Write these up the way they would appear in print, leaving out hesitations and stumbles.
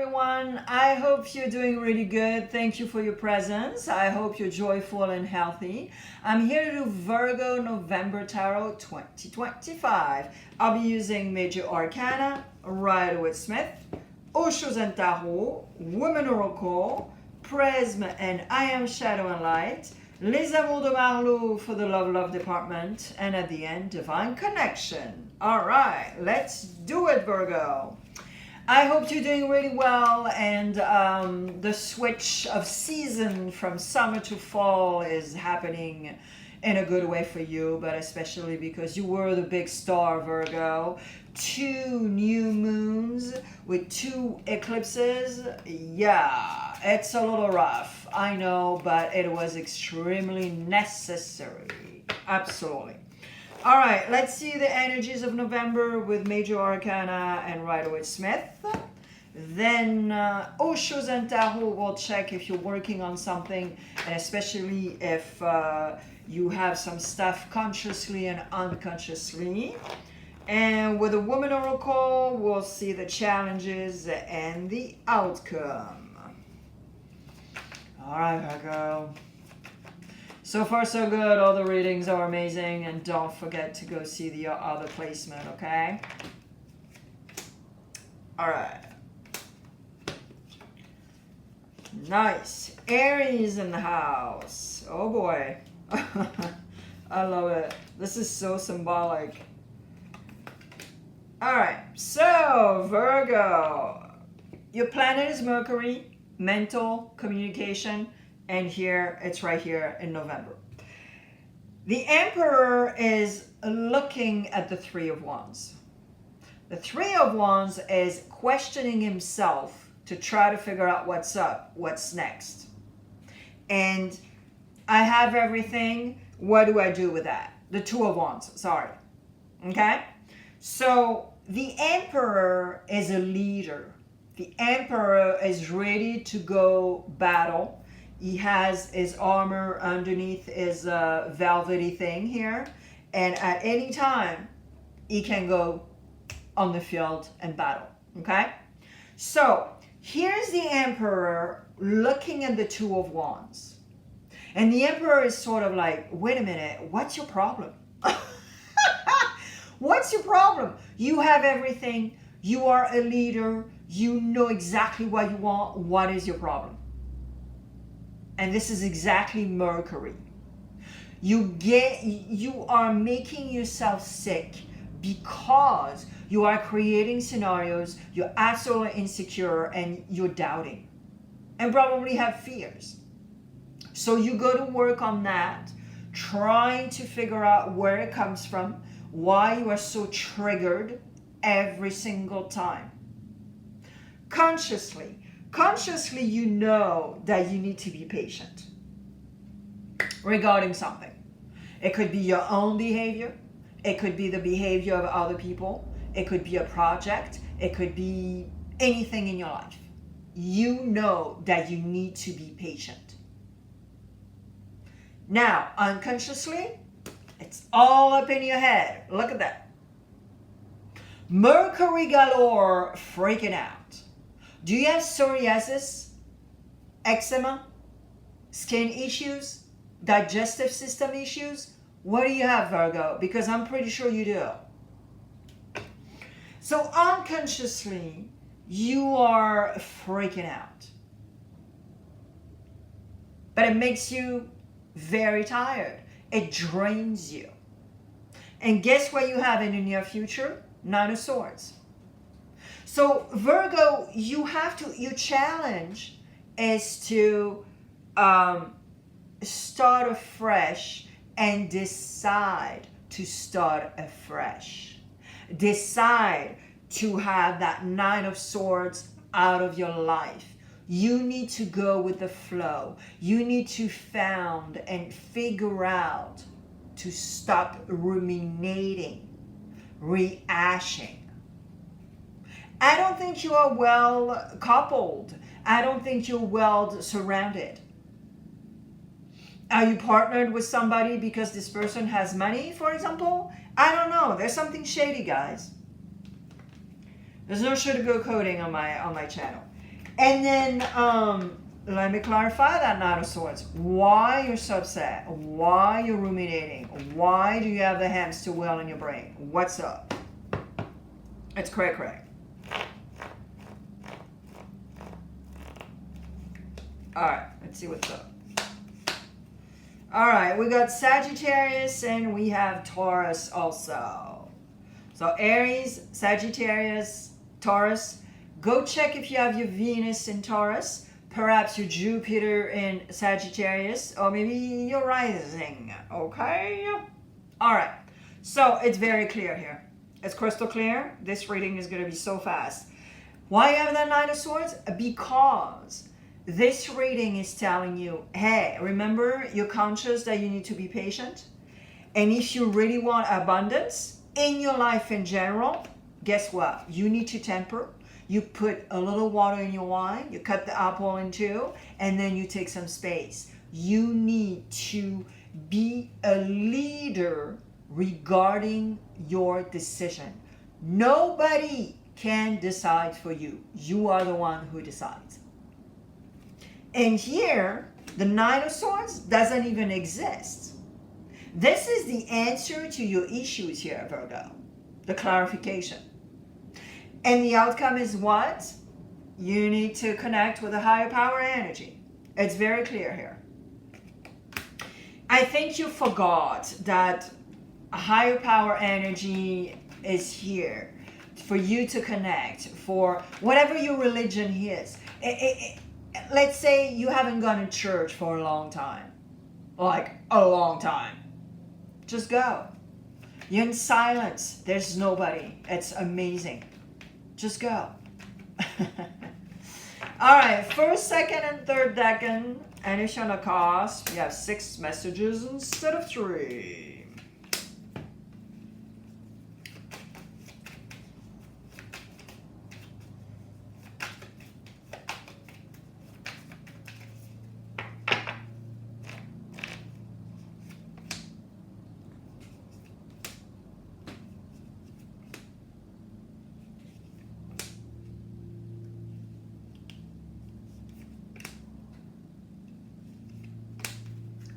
everyone. I hope you're doing really good. Thank you for your presence. I hope you're joyful and healthy. I'm here to do Virgo November Tarot 2025. I'll be using Major Arcana, Rider-Waite, Osho and Tarot, Women Oracle, Prism, and I Am Shadow and Light, Les Amours de Marlowe for the Love department, and at the end, Divine Connection. All right, let's do it, Virgo. I hope you're doing really well, and the switch of season from summer to fall is happening in a good way for you, but especially because you were the big star, Virgo. 2 new moons with 2 eclipses. Yeah, it's a little rough, I know, but it was extremely necessary. Absolutely. All right, let's see the energies of November with Major Arcana and Rider-Waite. Then Osho and Tarot will check if you're working on something, and especially if you have some stuff consciously and unconsciously. And with the Woman Oracle, we'll see the challenges and the outcome. All right, Virgo. So far, so good. All the readings are amazing. And don't forget to go see the other placement, okay? All right. Nice. Aries in the house. Oh, boy. I love it. This is so symbolic. All right. So, Virgo. Your planet is Mercury. Mental, communication. And here, it's right here in November. The Emperor is looking at the 3 of Wands. The 3 of Wands is questioning himself to try to figure out what's up, what's next. And I have everything. What do I do with that? The 2 of Wands, sorry. Okay? So the Emperor is a leader. The Emperor is ready to go battle. He has his armor underneath his velvety thing here. And at any time, he can go on the field and battle. Okay? So, here's the Emperor looking at the 2 of Wands. And the Emperor is sort of like, wait a minute, what's your problem? What's your problem? You have everything. You are a leader. You know exactly what you want. What is your problem? And this is exactly Mercury. You are making yourself sick because you are creating scenarios, you're absolutely insecure, and you're doubting. And probably have fears. So you go to work on that, trying to figure out where it comes from, why you are so triggered every single time. Consciously, you know that you need to be patient regarding something. It could be your own behavior. It could be the behavior of other people. It could be a project. It could be anything in your life. You know that you need to be patient. Now, unconsciously, it's all up in your head. Look at that. Mercury galore freaking out. Do you have psoriasis, eczema, skin issues, digestive system issues? What do you have, Virgo? Because I'm pretty sure you do. So unconsciously, you are freaking out. But it makes you very tired. It drains you. And guess what you have in the near future? 9 of Swords. So Virgo, your challenge is to start afresh and decide to start afresh. Decide to have that 9 of Swords out of your life. You need to go with the flow. You need to found and figure out to stop ruminating, rehashing. I don't think you are well coupled. I don't think you're well surrounded. Are you partnered with somebody because this person has money, for example? I don't know. There's something shady, guys. There's no sugarcoating on my channel. And then let me clarify that Knight of Swords. Why you're so upset? Why you're ruminating? Why do you have the hamster wheel in your brain? What's up? It's cray. Alright, let's see what's up. Alright, we got Sagittarius and we have Taurus also. So Aries, Sagittarius, Taurus. Go check if you have your Venus in Taurus. Perhaps your Jupiter in Sagittarius. Or maybe your rising. Okay? Alright, so it's very clear here. It's crystal clear. This reading is going to be so fast. Why you have that Knight of Swords? Because this reading is telling you, hey, remember, you're conscious that you need to be patient. And if you really want abundance in your life in general, guess what? You need to temper. You put a little water in your wine. You cut the apple in two. And then you take some space. You need to be a leader regarding your decision. Nobody can decide for you. You are the one who decides. And here, the Knight of Swords doesn't even exist. This is the answer to your issues here, Virgo. The clarification. And the outcome is what? You need to connect with a higher power energy. It's very clear here. I think you forgot that a higher power energy is here for you to connect, for whatever your religion is. Let's say you haven't gone to church for a long time. Like a long time. Just go. You're in silence. There's nobody. It's amazing. Just go. Alright, first, second, and third decan. Initial cost. We have 6 messages instead of 3.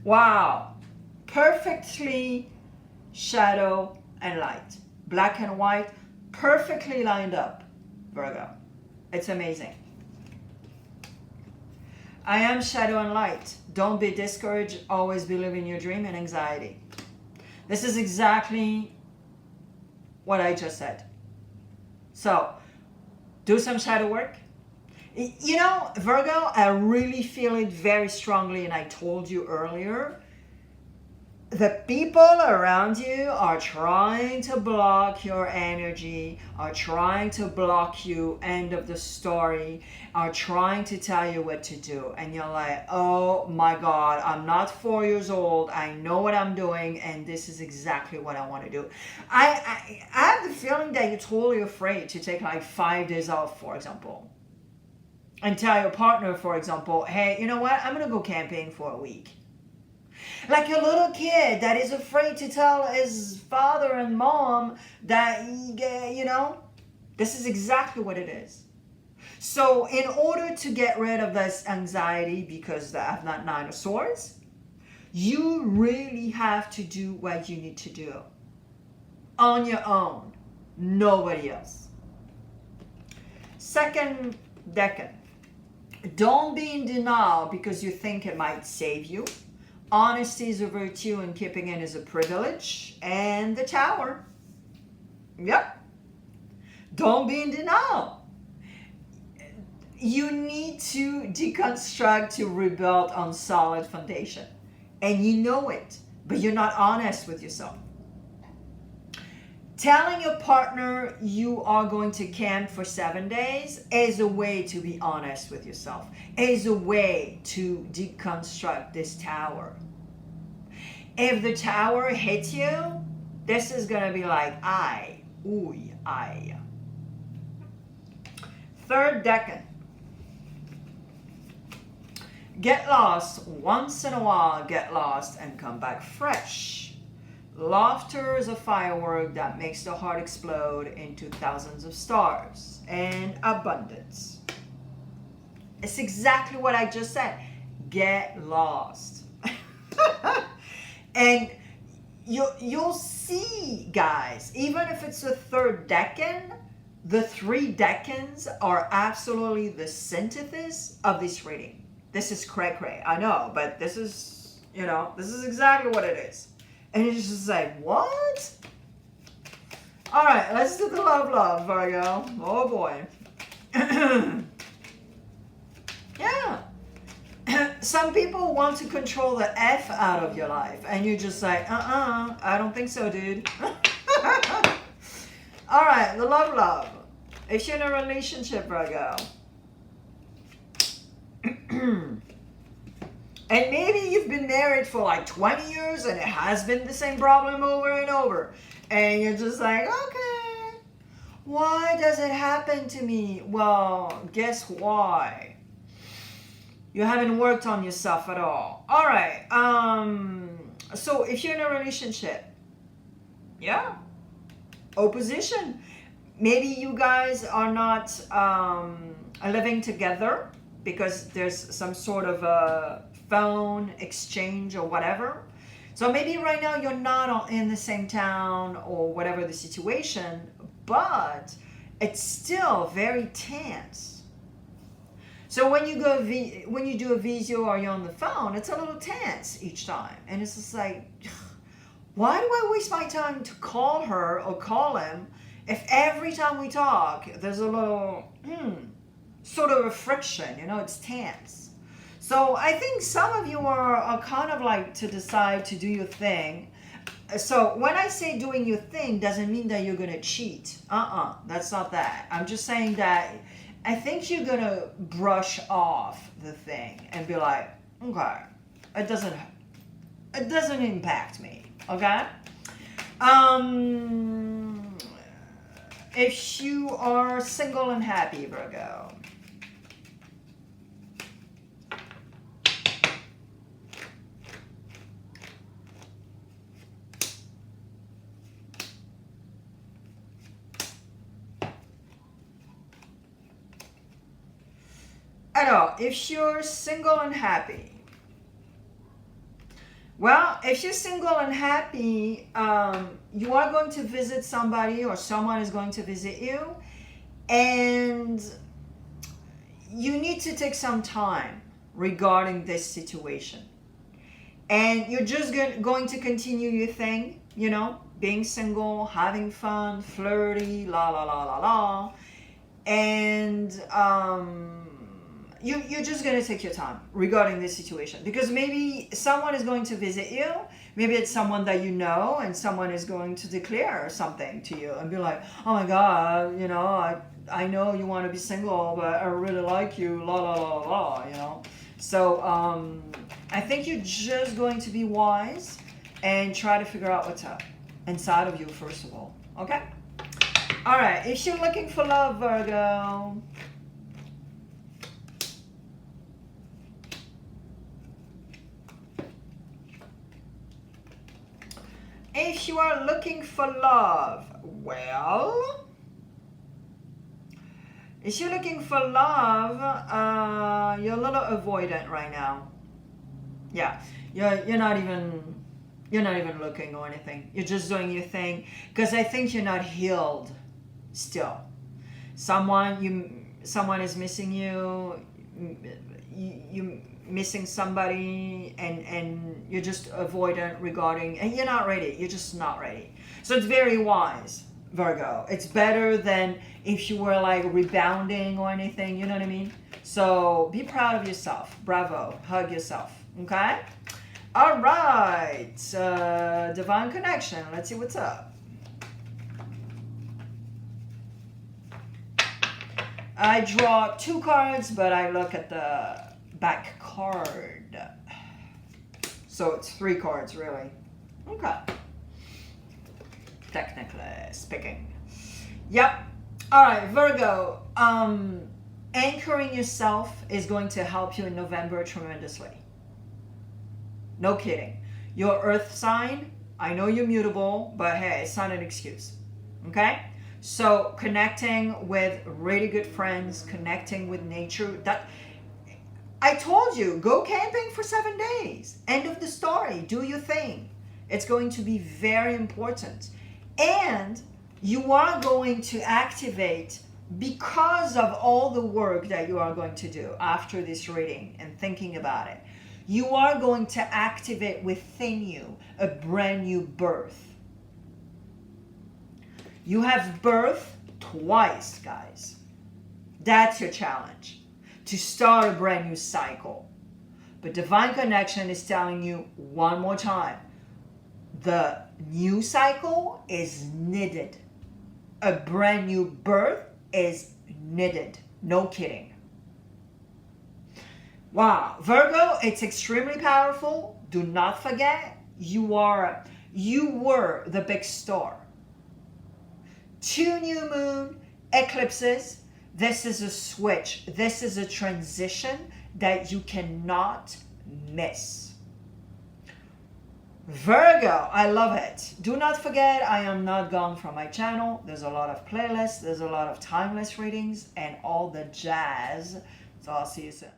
Wow, perfectly shadow and light, black and white, perfectly lined up, Virgo. It's amazing. I am shadow and light. Don't be discouraged. Always believe in your dream and anxiety. This is exactly what I just said. So, do some shadow work. You know, Virgo, I really feel it very strongly, and I told you earlier, the people around you are trying to block your energy, are trying to block you, end of the story, are trying to tell you what to do. And you're like, oh my God, I'm not 4 years old. I know what I'm doing, and this is exactly what I want to do. I have the feeling that you're totally afraid to take like 5 days off, for example. And tell your partner, for example, hey, you know what? I'm going to go camping for a week. Like a little kid that is afraid to tell his father and mom that, you know, this is exactly what it is. So in order to get rid of this anxiety, because I have that 9 of Swords, you really have to do what you need to do. On your own. Nobody else. Second decan. Don't be in denial because you think it might save you. Honesty is a virtue and keeping it is a privilege. And the Tower. Yep. Don't be in denial. You need to deconstruct to rebuild on solid foundation. And you know it, but you're not honest with yourself. Telling your partner you are going to camp for 7 days is a way to be honest with yourself. Is a way to deconstruct this Tower. If the Tower hits you, this is going to be like, I. Third decan. Get lost once in a while, get lost and come back fresh. Laughter is a firework that makes the heart explode into thousands of stars. And abundance. It's exactly what I just said. Get lost. And you'll see, guys, even if it's the third decan, the 3 decans are absolutely the synthesis of this reading. This is cray-cray, I know, but this is, this is exactly what it is. And it's just like, what? All right, let's do the love, Virgo. Oh, boy. Yeah. Some people want to control the F out of your life, and you're just like, I don't think so, dude. All right, the love. If you're in a relationship, Virgo, and maybe you've been married for like 20 years and it has been the same problem over and over, and you're just like, okay, why does it happen to me? Well, guess why? You haven't worked on yourself at all. All right. So if you're in a relationship, yeah, opposition. Maybe you guys are not living together because there's some sort of a phone exchange or whatever. So maybe right now you're not in the same town or whatever the situation, but it's still very tense. So when you do a video or you're on the phone, it's a little tense each time. And it's just like, why do I waste my time to call her or call him if every time we talk, there's a little, sort of a friction, it's tense. So I think some of you are kind of like to decide to do your thing. So when I say doing your thing doesn't mean that you're going to cheat. That's not that. I'm just saying that I think you're going to brush off the thing and be like, okay, it doesn't impact me, okay? If you are single and happy, Virgo, if you're single and happy, well, if you're single and happy, you are going to visit somebody or someone is going to visit you, and you need to take some time regarding this situation. And you're just going to continue your thing, being single, having fun, flirty, la la la la la. And you're just going to take your time regarding this situation, because maybe someone is going to visit you. Maybe it's someone that you know, and someone is going to declare something to you and be like, oh my God, I know you want to be single, but I really like you, la la la la la, So I think you're just going to be wise and try to figure out what's up inside of you, first of all. Okay? All right. If you're looking for love, Virgo, if you are looking for love, well, if you're looking for love, you're a little avoidant right now. Yeah, you're not even looking or anything. You're just doing your thing, because I think you're not healed still. Someone is missing you. You missing somebody, and you're just avoidant regarding, and you're not ready. You're just not ready. So it's very wise, Virgo. It's better than if you were like rebounding or anything, you know what I mean? So be proud of yourself. Bravo. Hug yourself. Okay? All right. Divine Connection. Let's see what's up. I draw 2 cards, but I look at the back card. So it's 3 cards, really. Okay. Technically speaking. Yep. All right, Virgo. Anchoring yourself is going to help you in November tremendously. No kidding. Your earth sign, I know you're mutable, but hey, it's not an excuse. Okay? So connecting with really good friends, connecting with nature, that I told you, go camping for 7 days. End of the story. Do your thing. It's going to be very important. And you are going to activate, because of all the work that you are going to do after this reading and thinking about it, you are going to activate within you a brand new birth. You have birth twice, guys. That's your challenge, to start a brand new cycle. But Divine Connection is telling you one more time, the new cycle is knitted. A brand new birth is knitted. No kidding. Wow. Virgo, it's extremely powerful. Do not forget, you were the big star. 2 new moon eclipses. This is a switch. This is a transition that you cannot miss. Virgo, I love it. Do not forget, I am not gone from my channel. There's a lot of playlists. There's a lot of timeless readings and all the jazz. So I'll see you soon.